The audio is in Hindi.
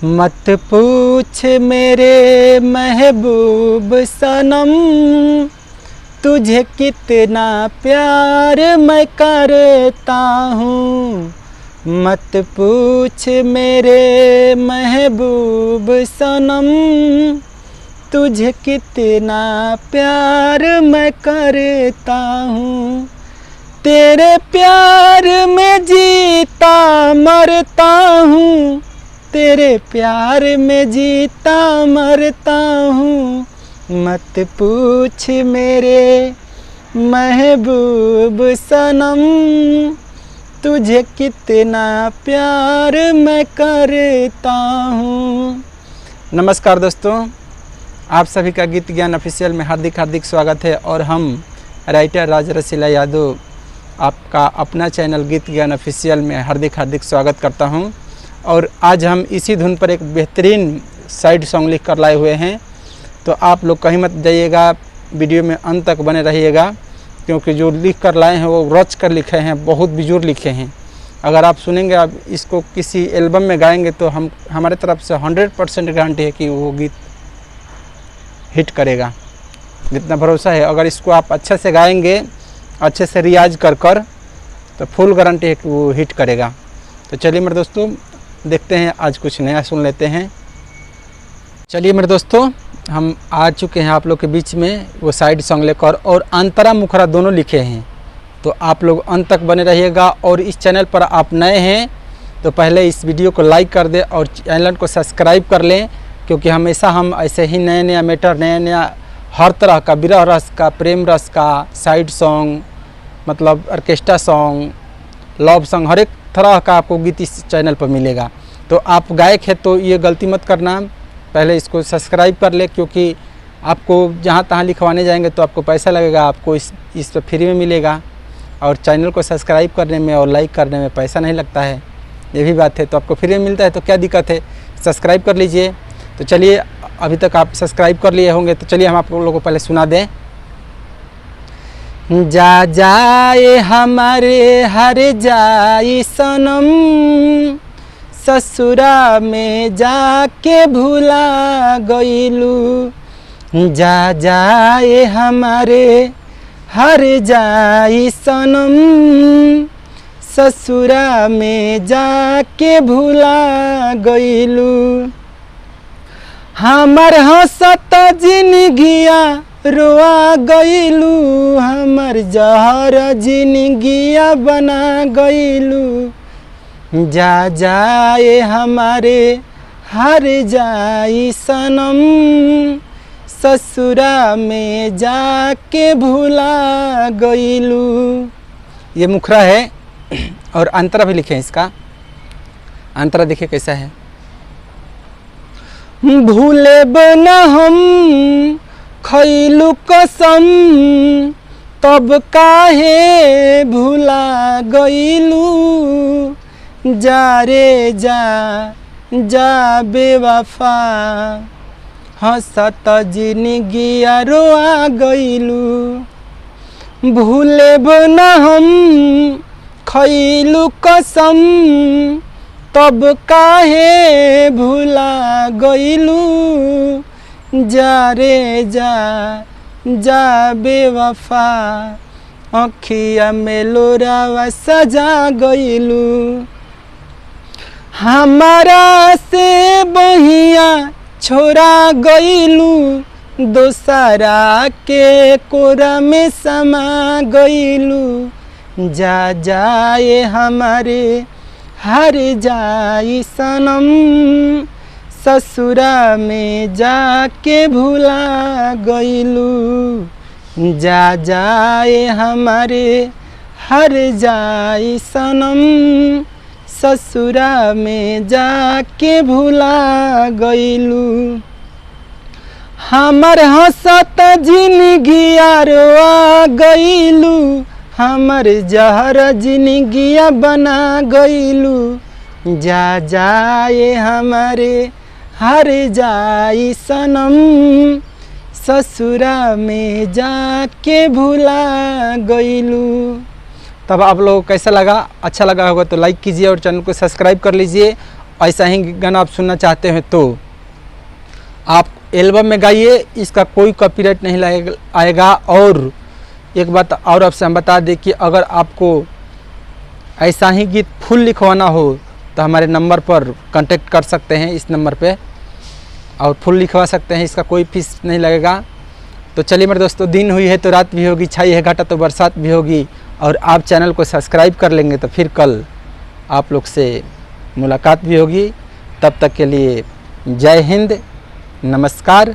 मत पूछ मेरे महबूब सनम, तुझे कितना प्यार मैं करता हूँ। मत पूछ मेरे महबूब सनम, तुझे कितना प्यार मैं करता हूँ। तेरे प्यार में जीता मरता हूँ, तेरे प्यार में जीता मरता हूँ। मत पूछ मेरे महबूब सनम, तुझे कितना प्यार मैं करता हूँ। नमस्कार दोस्तों, आप सभी का गीत ज्ञान ऑफिशियल में हार्दिक स्वागत है। और हम राइटर राज रसीला यादव आपका अपना चैनल गीत ज्ञान ऑफिशियल में हार्दिक स्वागत करता हूं। और आज हम इसी धुन पर एक बेहतरीन साइड सॉन्ग लिख कर लाए हुए हैं, तो आप लोग कहीं मत जाइएगा, वीडियो में अंत तक बने रहिएगा, क्योंकि जो लिख कर लाए हैं वो रच कर लिखे हैं, बहुत बेजोर लिखे हैं। अगर आप सुनेंगे, आप इसको किसी एल्बम में गाएंगे तो हमारे तरफ से 100% गारंटी है कि वो गीत हिट करेगा, जितना भरोसा है। अगर इसको आप अच्छे से गाएंगे, अच्छे से रियाज कर तो फुल गारंटी है कि वो हिट करेगा। तो चलिए मेरे दोस्तों, देखते हैं, आज कुछ नया सुन लेते हैं। चलिए मेरे दोस्तों, हम आ चुके हैं आप लोग के बीच में वो साइड सॉन्ग लेकर, और अंतरा मुखरा दोनों लिखे हैं। तो आप लोग अंत तक बने रहिएगा। और इस चैनल पर आप नए हैं तो पहले इस वीडियो को लाइक कर दें और चैनल को सब्सक्राइब कर लें, क्योंकि हमेशा हम ऐसे ही नया मैटर, नया हर तरह का विरह रस का, प्रेम रस का, साइड सॉन्ग, मतलब ऑर्केस्ट्रा सॉन्ग, लव सॉन्ग, हर एक तरह का आपको गीत इस चैनल पर मिलेगा। तो आप गायक है तो ये गलती मत करना, पहले इसको सब्सक्राइब कर ले, क्योंकि आपको जहाँ तहाँ लिखवाने जाएंगे तो आपको पैसा लगेगा, आपको इस पर फ्री में मिलेगा। और चैनल को सब्सक्राइब करने में और लाइक करने में पैसा नहीं लगता है, ये भी बात है। तो आपको फ्री में मिलता है तो क्या दिक्कत है, सब्सक्राइब कर लीजिए। तो चलिए, अभी तक आप सब्सक्राइब कर लिए होंगे, तो चलिए हम आप लोगों को पहले सुना दें। जा जाए हमारे हर जाई सनम, ससुरा में जाके भुला गईलू। जा जाए हमारे हर जाई सनम, ससुरा में जाके भुला गईलू। हमर हंसत जिंदगिया रोआ गईलू, हमर जहर जिंदगिया बना गईलू। जा जाए हमारे हर जाई सनम, ससुरा में जाके भुला गईलू। ये मुखरा है और अंतरा भी लिखे हैं इसका। अंतरा देखिए कैसा है। भूले बना हम खैलू कसम, तब काहे भुला गईलू। जा रे जा बेवफा, हंसत जिंदगिया रोआ गईलू। भूले बना हम खैलू कसम, तब काहे भुला गईलू। जा रे जा बेवफा, अखिया में लोरावा सजा गईलू। हमारा से बहिया छोड़ा गईलू, दोसरा के कोरा में समा गईलू। जा जाए हमारे हर जाई सनम, ससुरा में जाके भुला गईलू। जा जाए हमारे हर जाई सनम, ससुरा में जाके भुला गईलू। हमर हंसत जिंदगिया रोआ गईलू, हमर जहर जिंदगिया बना गईलू। जा जाए हमारे हर जाई सनम, ससुरा में जाके भुला गईलू। तब आप लोग कैसा लगा, अच्छा लगा होगा तो लाइक कीजिए और चैनल को सब्सक्राइब कर लीजिए। ऐसा ही गाना आप सुनना चाहते हैं तो आप एल्बम में गाइए, इसका कोई कॉपीराइट नहीं आएगा। और एक बात और आपसे हम बता दें कि अगर आपको ऐसा ही गीत फुल लिखवाना हो तो हमारे नंबर पर कांटेक्ट कर सकते हैं, इस नंबर पे, और फुल लिखवा सकते हैं, इसका कोई फीस नहीं लगेगा। तो चलिए मेरे दोस्तों, दिन हुई है तो रात भी होगी, छाई है घाटा तो बरसात भी होगी, और आप चैनल को सब्सक्राइब कर लेंगे तो फिर कल आप लोग से मुलाकात भी होगी। तब तक के लिए जय हिंद, नमस्कार।